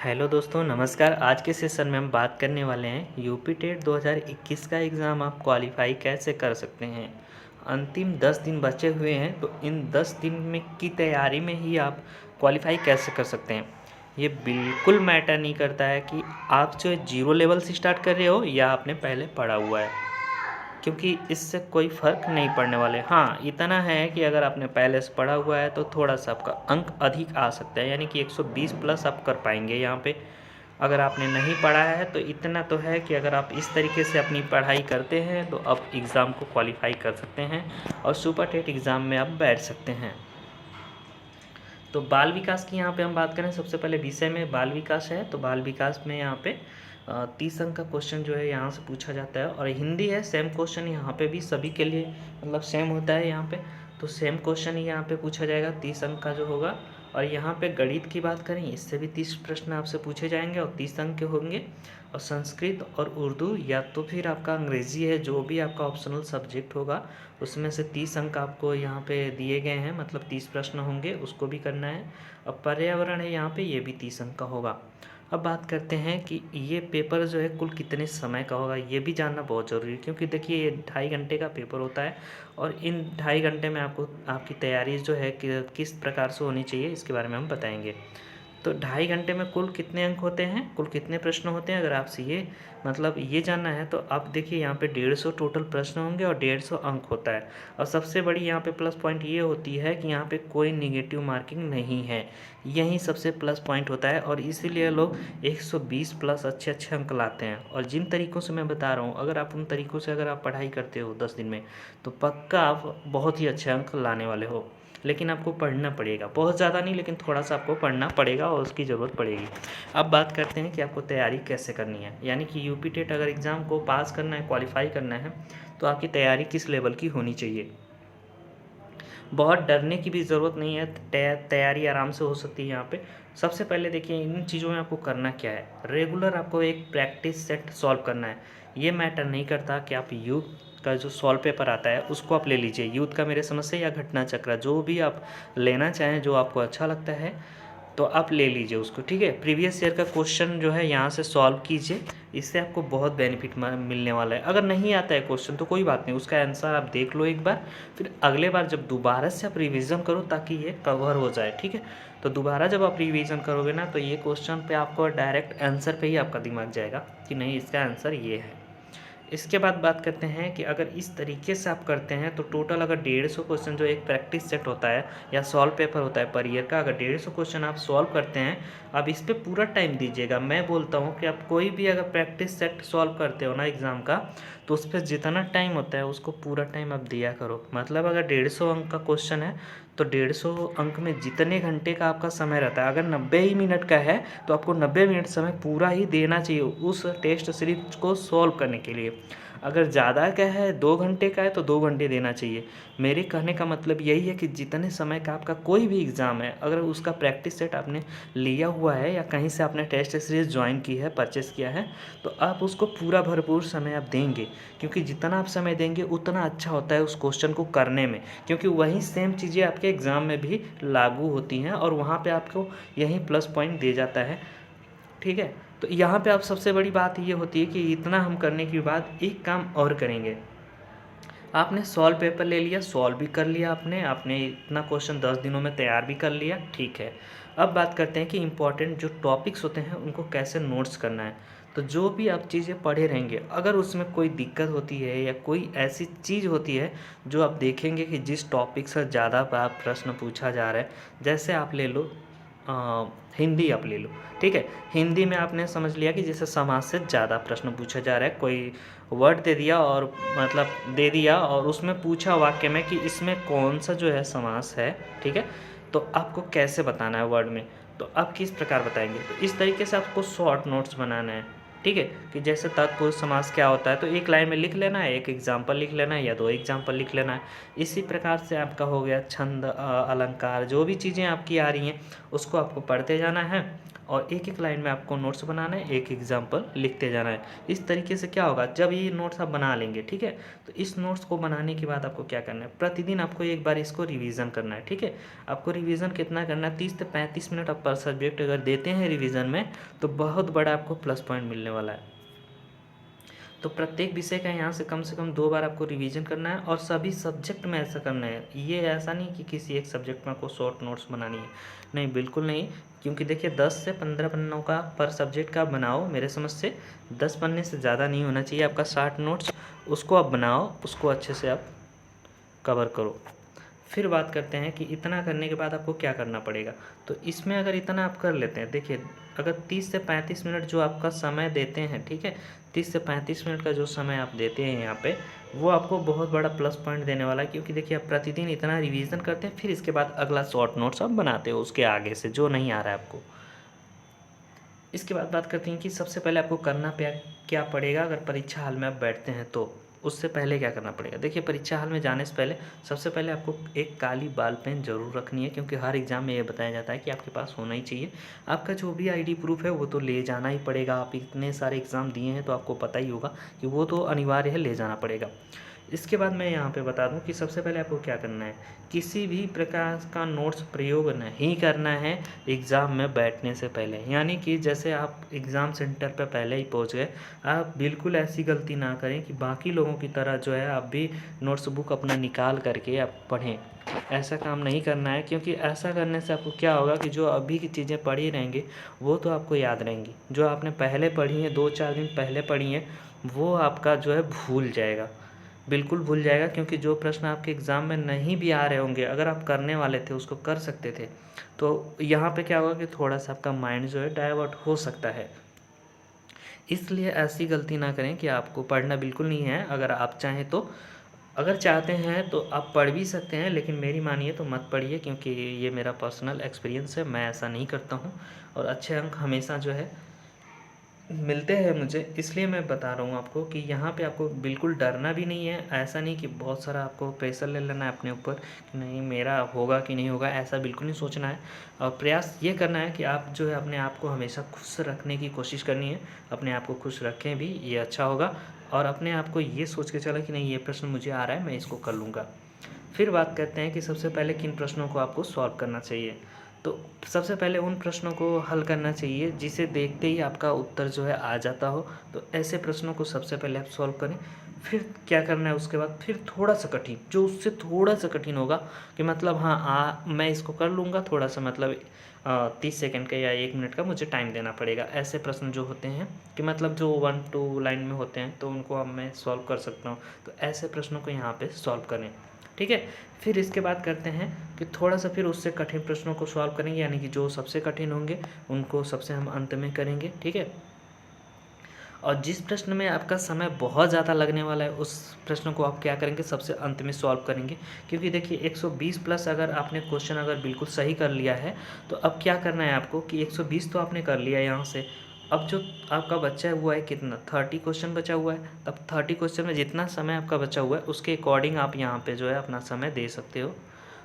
Hello दोस्तों, नमस्कार। आज के सेशन में हम बात करने वाले हैं यूपी टेट 2021 का एग्ज़ाम आप क्वालिफाई कैसे कर सकते हैं। अंतिम 10 दिन बचे हुए हैं, तो इन 10 दिन में की तैयारी में ही आप क्वालिफाई कैसे कर सकते हैं। ये बिल्कुल मैटर नहीं करता है कि आप जो जीरो लेवल से स्टार्ट कर रहे हो या आपने पहले पढ़ा हुआ है, क्योंकि इससे कोई फ़र्क नहीं पड़ने वाले। हाँ, इतना है कि अगर आपने पहले से पढ़ा हुआ है तो थोड़ा सा आपका अंक अधिक आ सकता है, यानी कि 120 प्लस आप कर पाएंगे यहाँ पे। अगर आपने नहीं पढ़ा है तो इतना तो है कि अगर आप इस तरीके से अपनी पढ़ाई करते हैं तो आप एग्ज़ाम को क्वालिफाई कर सकते हैं और सुपर टेट एग्ज़ाम में आप बैठ सकते हैं। तो बाल विकास की यहाँ पे हम बात करें, सबसे पहले विषय में बाल विकास है, तो बाल विकास में यहाँ पे 30 अंक का क्वेश्चन जो है यहाँ से पूछा जाता है। और हिंदी है, सेम क्वेश्चन यहाँ पे भी सभी के लिए मतलब सेम होता है यहाँ पे, तो सेम क्वेश्चन ही यहाँ पे पूछा जाएगा 30 अंक का जो होगा। और यहाँ पे गणित की बात करें, इससे भी 30 प्रश्न आपसे पूछे जाएंगे और 30 अंक के होंगे। और संस्कृत और उर्दू या तो फिर आपका अंग्रेज़ी है, जो भी आपका ऑप्शनल सब्जेक्ट होगा उसमें से 30 अंक आपको यहाँ पे दिए गए हैं, मतलब 30 प्रश्न होंगे, उसको भी करना है। अब पर्यावरण है यहाँ पे, ये भी 30 अंक का होगा। अब बात करते हैं कि ये पेपर जो है कुल कितने समय का होगा, ये भी जानना बहुत ज़रूरी है, क्योंकि देखिए ये 2.5 घंटे का पेपर होता है और इन 2.5 घंटे में आपको आपकी तैयारी जो है किस प्रकार से होनी चाहिए इसके बारे में हम बताएंगे। तो 2.5 घंटे में कुल कितने अंक होते हैं, कुल कितने प्रश्न होते हैं, अगर आपसे ये मतलब ये जानना है तो आप देखिए यहाँ पे 150 टोटल प्रश्न होंगे और 150 अंक होता है। और सबसे बड़ी यहाँ पे प्लस पॉइंट ये होती है कि यहाँ पे कोई निगेटिव मार्किंग नहीं है, यही सबसे प्लस पॉइंट होता है। और इसीलिए लोग 120 प्लस अच्छे अच्छे अंक लाते हैं। और जिन तरीक़ों से मैं बता रहा हूँ, अगर आप उन तरीक़ों से अगर आप पढ़ाई करते हो 10 दिन में, तो पक्का आप बहुत ही अच्छे अंक लाने वाले हो। लेकिन आपको पढ़ना पड़ेगा, बहुत ज़्यादा नहीं लेकिन थोड़ा सा आपको पढ़ना पड़ेगा और उसकी ज़रूरत पड़ेगी। अब बात करते हैं कि आपको तैयारी कैसे करनी है, यानी कि यूपी टेट अगर एग्ज़ाम को पास करना है, क्वालिफाई करना है, तो आपकी तैयारी किस लेवल की होनी चाहिए। बहुत डरने की भी ज़रूरत नहीं है, तैयारी आराम से हो सकती है यहाँ पे। सबसे पहले देखिए इन चीज़ों में आपको करना क्या है, रेगुलर आपको एक प्रैक्टिस सेट सॉल्व करना है। ये मैटर नहीं करता कि आप यूथ का जो सॉल्व पेपर आता है उसको आप ले लीजिए, यूथ का मेरे समझ से या घटना चक्र, जो भी आप लेना चाहें, जो आपको अच्छा लगता है तो आप ले लीजिए उसको, ठीक है। प्रीवियस ईयर का क्वेश्चन जो है यहाँ से सॉल्व कीजिए, इससे आपको बहुत बेनिफिट मिलने वाला है। अगर नहीं आता है क्वेश्चन तो कोई बात नहीं, उसका आंसर आप देख लो एक बार, फिर अगले बार जब दोबारा से आप रिवीजन करो ताकि ये कवर हो जाए, ठीक है। तो दोबारा जब आप रिवीजन करोगे ना, तो ये क्वेश्चन पे आपको डायरेक्ट आंसर पे ही आपका दिमाग जाएगा कि नहीं, इसका आंसर ये है। इसके बाद बात करते हैं कि अगर इस तरीके से आप करते हैं तो टोटल अगर 150 क्वेश्चन जो एक प्रैक्टिस सेट होता है या सॉल्व पेपर होता है पर ईयर का, अगर 150 क्वेश्चन आप सॉल्व करते हैं, अब इस पर पूरा टाइम दीजिएगा। मैं बोलता हूँ कि आप कोई भी अगर प्रैक्टिस सेट सॉल्व करते हो ना एग्ज़ाम का, तो उस पर जितना टाइम होता है उसको पूरा टाइम आप दिया करो। मतलब अगर 150 अंक का क्वेश्चन है तो 150 अंक में जितने घंटे का आपका समय रहता है, अगर 90 ही मिनट का है तो आपको 90 मिनट समय पूरा ही देना चाहिए उस टेस्ट सीरीज को सॉल्व करने के लिए। अगर ज़्यादा का है, 2 घंटे का है, तो 2 घंटे देना चाहिए। मेरे कहने का मतलब यही है कि जितने समय का आपका कोई भी एग्ज़ाम है, अगर उसका प्रैक्टिस सेट आपने लिया हुआ है या कहीं से आपने टेस्ट सीरीज ज्वाइन की है, परचेस किया है, तो आप उसको पूरा भरपूर समय आप देंगे, क्योंकि जितना आप समय देंगे उतना अच्छा होता है उस क्वेश्चन को करने में, क्योंकि वही सेम चीज़ें आपके एग्ज़ाम में भी लागू होती हैं और वहाँ पे आपको यही प्लस पॉइंट दे जाता है, ठीक है। तो यहाँ पे आप सबसे बड़ी बात ये होती है कि इतना हम करने के बाद एक काम और करेंगे। आपने सॉल्व पेपर ले लिया, सॉल्व भी कर लिया, आपने इतना क्वेश्चन 10 दिनों में तैयार भी कर लिया, ठीक है। अब बात करते हैं कि इम्पॉर्टेंट जो टॉपिक्स होते हैं उनको कैसे नोट्स करना है। तो जो भी आप चीज़ें पढ़े रहेंगे, अगर उसमें कोई दिक्कत होती है या कोई ऐसी चीज़ होती है जो आप देखेंगे कि जिस टॉपिक से ज़्यादा प्रश्न पूछा जा रहा है, जैसे आप ले लो हिंदी, आप ले लो, ठीक है। हिंदी में आपने समझ लिया कि जैसे समास से ज़्यादा प्रश्न पूछा जा रहा है, कोई वर्ड दे दिया और मतलब दे दिया और उसमें पूछा वाक्य में कि इसमें कौन सा जो है समास है, ठीक है। तो आपको कैसे बताना है वर्ड में, तो आप किस प्रकार बताएंगे, तो इस तरीके से आपको शॉर्ट नोट्स बनाना है, ठीक है। कि जैसे तत्पुरुष समास क्या होता है तो एक लाइन में लिख लेना है, एक एग्जाम्पल लिख लेना है या 2 एग्जाम्पल लिख लेना है। इसी प्रकार से आपका हो गया छंद, अलंकार, जो भी चीज़ें आपकी आ रही हैं उसको आपको पढ़ते जाना है और एक एक लाइन में आपको नोट्स बनाना है, एक एग्जाम्पल लिखते जाना है। इस तरीके से क्या होगा, जब ये नोट्स आप बना लेंगे, ठीक है, तो इस नोट्स को बनाने के बाद आपको क्या करना है, प्रतिदिन आपको एक बार इसको रिवीजन करना है। ठीक है, आपको रिवीजन कितना करना है, 30 से 35 मिनट आप पर सब्जेक्ट अगर देते हैं रिवीजन में तो बहुत बड़ा आपको प्लस पॉइंट मिलने वाला है। तो प्रत्येक विषय का यहाँ से कम 2 बार आपको रिवीजन करना है और सभी सब्जेक्ट में ऐसा करना है। ये ऐसा नहीं कि किसी एक सब्जेक्ट में आपको शॉर्ट नोट्स बनानी है, नहीं, बिल्कुल नहीं। क्योंकि देखिए 10 से 15 पन्नों का पर सब्जेक्ट का बनाओ, मेरे समझ से 10 पन्ने से ज़्यादा नहीं होना चाहिए आपका शॉर्ट नोट्स। उसको आप बनाओ, उसको अच्छे से आप कवर करो। फिर बात करते हैं कि इतना करने के बाद आपको क्या करना पड़ेगा। तो इसमें अगर इतना आप कर लेते हैं, देखिए अगर 30 से 35 मिनट जो आपका समय देते हैं, ठीक है, 30 से 35 मिनट का जो समय आप देते हैं यहाँ पे, वो आपको बहुत बड़ा प्लस पॉइंट देने वाला है। क्योंकि देखिए आप प्रतिदिन इतना रिवीजन करते हैं, फिर इसके बाद अगला शॉर्ट नोट्स आप बनाते हो उसके आगे से जो नहीं आ रहा है आपको। इसके बाद बात करते हैं कि सबसे पहले आपको करना क्या पड़ेगा अगर परीक्षा हाल में आप बैठते हैं तो। उससे पहले क्या करना पड़ेगा, देखिए परीक्षा हाल में जाने से पहले सबसे पहले आपको एक काली बॉल पेन जरूर रखनी है। क्योंकि हर एग्ज़ाम में ये बताया जाता है कि आपके पास होना ही चाहिए। आपका जो भी आईडी प्रूफ है वो तो ले जाना ही पड़ेगा। आप इतने सारे एग्ज़ाम दिए हैं तो आपको पता ही होगा कि वो तो अनिवार्य है, ले जाना पड़ेगा। इसके बाद मैं यहाँ पे बता दूँ कि सबसे पहले आपको क्या करना है, किसी भी प्रकार का नोट्स प्रयोग नहीं करना है एग्ज़ाम में बैठने से पहले। यानी कि जैसे आप एग्ज़ाम सेंटर पर पहले ही पहुँच गए, आप बिल्कुल ऐसी गलती ना करें कि बाकी लोगों की तरह जो है आप भी नोट्स बुक अपना निकाल करके आप पढ़ें। ऐसा काम नहीं करना है, क्योंकि ऐसा करने से आपको क्या होगा कि जो अभी की चीज़ें पढ़ी रहेंगी वो तो आपको याद रहेंगी, जो आपने पहले पढ़ी हैं 2-4 दिन पहले पढ़ी हैं वो आपका जो है भूल जाएगा, बिल्कुल भूल जाएगा। क्योंकि जो प्रश्न आपके एग्ज़ाम में नहीं भी आ रहे होंगे, अगर आप करने वाले थे उसको कर सकते थे, तो यहाँ पे क्या होगा कि थोड़ा सा आपका माइंड जो है डाइवर्ट हो सकता है। इसलिए ऐसी गलती ना करें कि आपको पढ़ना बिल्कुल नहीं है। अगर आप चाहें तो, अगर चाहते हैं तो आप पढ़ भी सकते हैं, लेकिन मेरी मानिए तो मत पढ़िए, क्योंकि ये मेरा पर्सनल एक्सपीरियंस है, मैं ऐसा नहीं करता हूँ। और अच्छे अंक हमेशा जो है मिलते हैं मुझे, इसलिए मैं बता रहा हूँ आपको कि यहाँ पे आपको बिल्कुल डरना भी नहीं है। ऐसा नहीं कि बहुत सारा आपको प्रेशर ले लेना है अपने ऊपर कि नहीं मेरा होगा कि नहीं होगा, ऐसा बिल्कुल नहीं सोचना है। और प्रयास ये करना है कि आप जो है अपने आप को हमेशा खुश रखने की कोशिश करनी है। अपने आप को खुश रखें भी, ये अच्छा होगा। और अपने आप को ये सोच के चलें कि नहीं ये प्रश्न मुझे आ रहा है, मैं इसको कर लूँगा। फिर बात करते हैं कि सबसे पहले किन प्रश्नों को आपको सॉल्व करना चाहिए। तो सबसे पहले उन प्रश्नों को हल करना चाहिए जिसे देखते ही आपका उत्तर जो है आ जाता हो। तो ऐसे प्रश्नों को सबसे पहले आप सॉल्व करें। फिर क्या करना है उसके बाद, फिर थोड़ा सा कठिन, जो उससे थोड़ा सा कठिन होगा कि मतलब हाँ मैं इसको कर लूँगा, थोड़ा सा मतलब 30 सेकंड का या 1 मिनट का मुझे टाइम देना पड़ेगा। ऐसे प्रश्न जो होते हैं कि मतलब जो 1-2 लाइन में होते हैं तो उनको अब मैं सॉल्व कर सकता हूँ। तो ऐसे प्रश्नों को यहाँ पे सॉल्व करें, ठीक है। फिर इसके बाद करते हैं कि थोड़ा सा फिर उससे कठिन प्रश्नों को सॉल्व करेंगे, यानी कि जो सबसे कठिन होंगे उनको सबसे हम अंत में करेंगे, ठीक है। और जिस प्रश्न में आपका समय बहुत ज़्यादा लगने वाला है उस प्रश्न को आप क्या करेंगे, सबसे अंत में सॉल्व करेंगे। क्योंकि देखिए 120 प्लस अगर आपने क्वेश्चन अगर बिल्कुल सही कर लिया है तो अब क्या करना है आपको कि 120 तो आपने कर लिया यहाँ से, अब जो आपका बचा हुआ है कितना, 30 क्वेश्चन बचा हुआ है। अब 30 क्वेश्चन में जितना समय आपका बचा हुआ है उसके अकॉर्डिंग आप यहाँ पे जो है अपना समय दे सकते हो।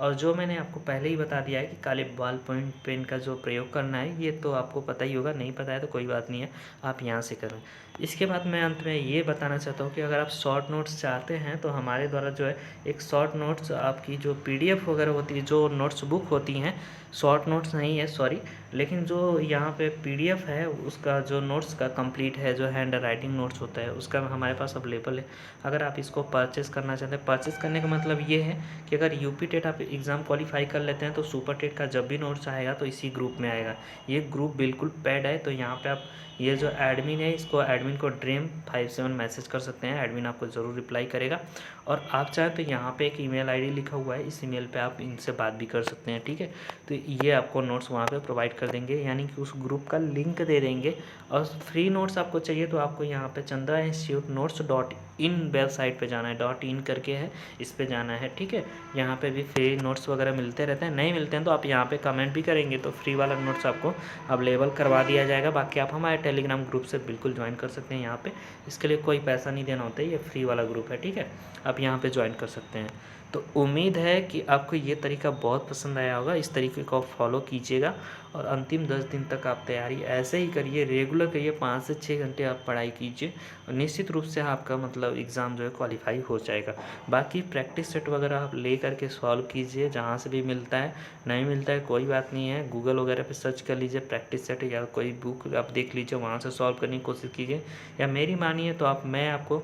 और जो मैंने आपको पहले ही बता दिया है कि काले बॉल पॉइंट पेन का जो प्रयोग करना है ये तो आपको पता ही होगा, नहीं पता है तो कोई बात नहीं है, आप यहाँ से करें। इसके बाद मैं अंत में ये बताना चाहता हूँ कि अगर आप शॉर्ट नोट्स चाहते हैं तो हमारे द्वारा जो है एक शॉर्ट नोट्स आपकी जो PDF वगैरह होती है, जो नोट्स बुक होती हैं, शॉर्ट नोट्स नहीं है सॉरी, लेकिन जो यहाँ पे PDF है उसका जो नोट्स का कंप्लीट है, जो हैंड राइटिंग नोट्स होता है उसका हमारे पास अवेलेबल है। अगर आप इसको परचेस करना चाहते हैं, परचेस करने का मतलब ये है कि अगर यूपी टेट आप एग्ज़ाम क्वालिफाई कर लेते हैं तो सुपर टेट का जब भी नोट्स आएगा तो इसी ग्रुप में आएगा। ये ग्रुप बिल्कुल पेड है, तो यहाँ पे आप ये जो एडमिन है इसको एडमिन को DREAM57 मैसेज कर सकते हैं, एडमिन आपको ज़रूर रिप्लाई करेगा। और आप चाहें तो यहाँ पे एक ईमेल आईडी लिखा हुआ है, इस ईमेल पे आप इनसे बात भी कर सकते हैं, ठीक है। तो ये आपको नोट्स वहाँ पे प्रोवाइड कर देंगे, यानी कि उस ग्रुप का लिंक दे देंगे। और फ्री नोट्स आपको चाहिए तो आपको यहाँ पे chandra-institute-notes.in वेबसाइट पे जाना है, .in करके है, इस पे जाना है, ठीक है। यहाँ पे भी फ्री नोट्स वगैरह मिलते रहते हैं, नहीं मिलते हैं तो आप यहाँ पे कमेंट भी करेंगे तो फ्री वाला नोट्स आपको अवेलेबल करवा दिया जाएगा। बाकी आप हमारे टेलीग्राम ग्रुप से बिल्कुल ज्वाइन कर सकते हैं। यहाँ पे इसके लिए कोई पैसा नहीं देना होता है, ये फ्री वाला ग्रुप है, ठीक है, आप यहाँ पे ज्वाइन कर सकते हैं। तो उम्मीद है कि आपको ये तरीका बहुत पसंद आया होगा। इस तरीके को आप फॉलो कीजिएगा और अंतिम 10 दिन तक आप तैयारी ऐसे ही करिए, रेगुलर करिए, 5 से 6 घंटे आप पढ़ाई कीजिए और निश्चित रूप से आपका मतलब एग्ज़ाम जो है क्वालिफाई हो जाएगा। बाकी प्रैक्टिस सेट वगैरह आप ले करके सॉल्व कीजिए, जहाँ से भी मिलता है, नहीं मिलता है कोई बात नहीं है, गूगल वगैरह पे सर्च कर लीजिए प्रैक्टिस सेट, या कोई बुक आप देख लीजिए, वहाँ से सॉल्व करने की कोशिश कीजिए। या मेरी मानिए तो मैं आपको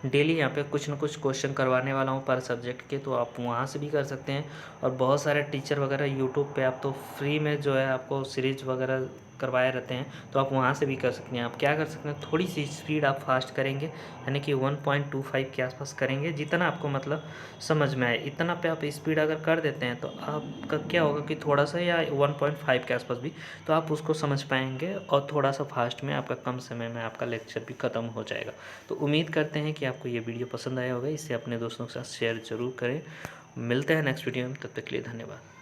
डेली यहाँ पे कुछ ना कुछ क्वेश्चन करवाने वाला हूँ पर सब्जेक्ट के, तो आप वहाँ से भी कर सकते हैं। और बहुत सारे टीचर वगैरह यूट्यूब पे आप तो फ्री में जो है आपको सीरीज वगैरह करवाए रहते हैं, तो आप वहाँ से भी कर सकते हैं। आप क्या कर सकते हैं, थोड़ी सी स्पीड आप फास्ट करेंगे, यानी कि 1.25 के आसपास करेंगे, जितना आपको मतलब समझ में आए इतना पे आप स्पीड अगर कर देते हैं तो आपका क्या होगा कि थोड़ा सा, या 1.5 के आसपास भी, तो आप उसको समझ पाएंगे और थोड़ा सा फास्ट में आपका कम समय में आपका लेक्चर भी ख़त्म हो जाएगा। तो उम्मीद करते हैं कि आपको ये वीडियो पसंद आया होगा, इसे अपने दोस्तों के साथ शेयर ज़रूर करें। मिलते हैं नेक्स्ट वीडियो में, तब तक के लिए धन्यवाद।